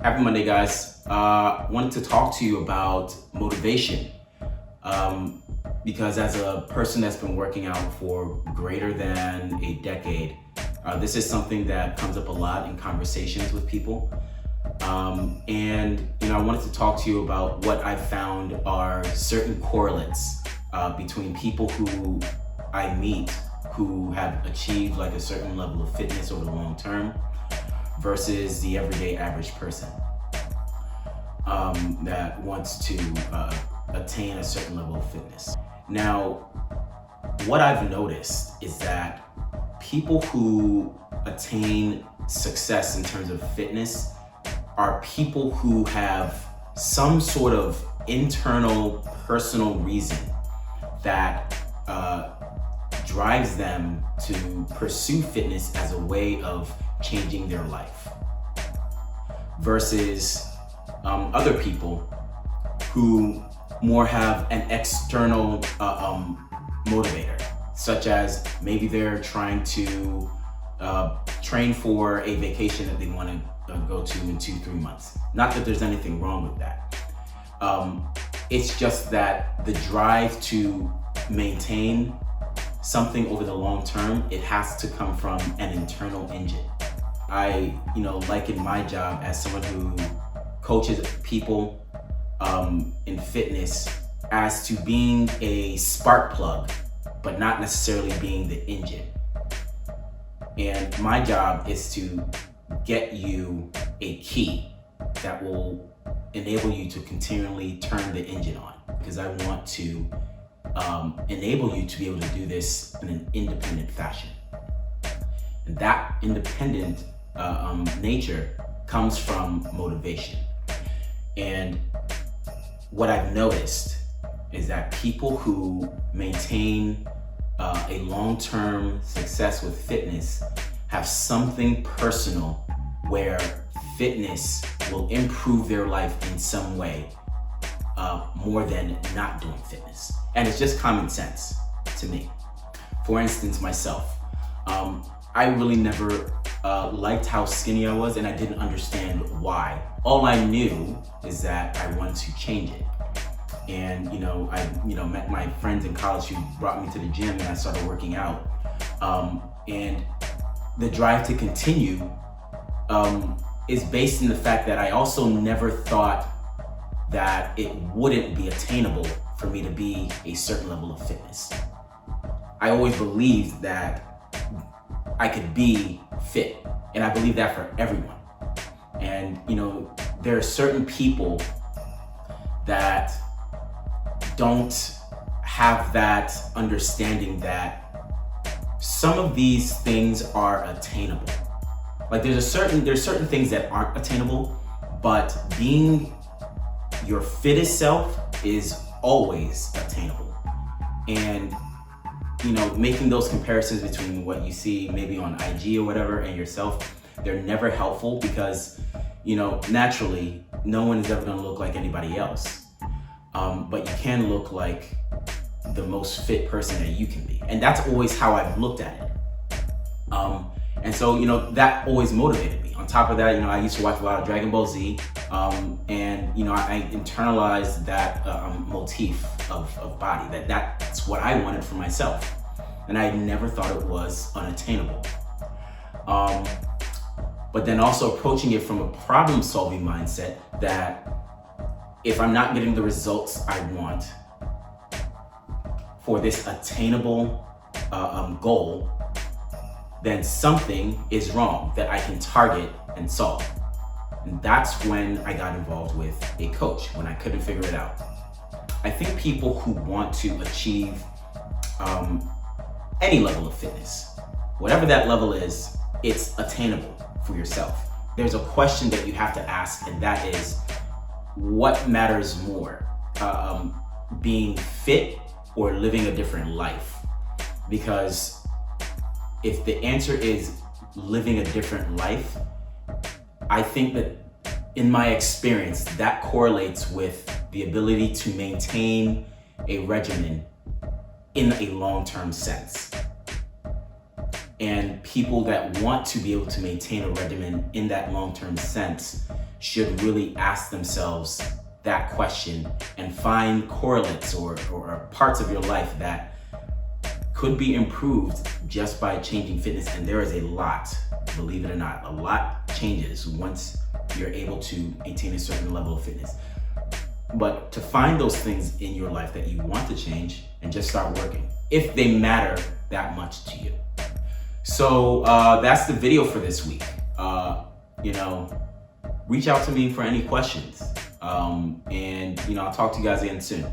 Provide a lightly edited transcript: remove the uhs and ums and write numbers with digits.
Happy Monday, guys. Wanted to talk to you about motivation because as a person that's been working out for greater than a decade, this is something that comes up a lot in conversations with people. I wanted to talk to you about what I found are certain correlates between people who I meet who have achieved like a certain level of fitness over the long term versus the everyday average person that wants to attain a certain level of fitness. Now, what I've noticed is that people who attain success in terms of fitness are people who have some sort of internal personal reason that drives them to pursue fitness as a way of changing their life versus other people who more have an external motivator, such as maybe they're trying to train for a vacation that they want to go to in 2-3 months. Not that there's anything wrong with that. It's just that the drive to maintain something over the long term, it has to come from an internal engine. I, liken my job as someone who coaches people in fitness as to being a spark plug, but not necessarily being the engine. And my job is to get you a key that will enable you to continually turn the engine on, because I want to enable you to be able to do this in an independent fashion. And that independent nature comes from motivation. And what I've noticed is that people who maintain a long-term success with fitness have something personal where fitness will improve their life in some way more than not doing fitness. And it's just common sense to me. For instance, myself, I really never liked how skinny I was, and I didn't understand why. All I knew is that I wanted to change it. And I met my friends in college who brought me to the gym, and I started working out. And the drive to continue is based in the fact that I also never thought that it wouldn't be attainable for me to be a certain level of fitness. I always believed that I could be fit, and I believe that for everyone. And there are certain people that don't have that understanding that some of these things are attainable. Like there's certain things that aren't attainable, but being your fittest self is always attainable. And making those comparisons between what you see maybe on IG or whatever and yourself, they're never helpful because naturally no one is ever going to look like anybody else. But you can look like the most fit person that you can be. And that's always how I've looked at it. And so, that always motivated me. On top of that, I used to watch a lot of Dragon Ball Z. I internalized that motif of body, that's what I wanted for myself. And I never thought it was unattainable. But then also approaching it from a problem-solving mindset that if I'm not getting the results I want for this attainable goal, then something is wrong that I can target and solve. And that's when I got involved with a coach, when I couldn't figure it out. I think people who want to achieve any level of fitness, whatever that level is, it's attainable for yourself. There's a question that you have to ask, and that is, what matters more, being fit or living a different life? Because if the answer is living a different life, I think that in my experience, that correlates with the ability to maintain a regimen in a long-term sense. And people that want to be able to maintain a regimen in that long-term sense should really ask themselves that question and find correlates or parts of your life that could be improved just by changing fitness. And there is a lot, believe it or not, a lot changes once you're able to attain a certain level of fitness. But to find those things in your life that you want to change and just start working, if they matter that much to you. So that's the video for this week. Reach out to me for any questions. And I'll talk to you guys again soon.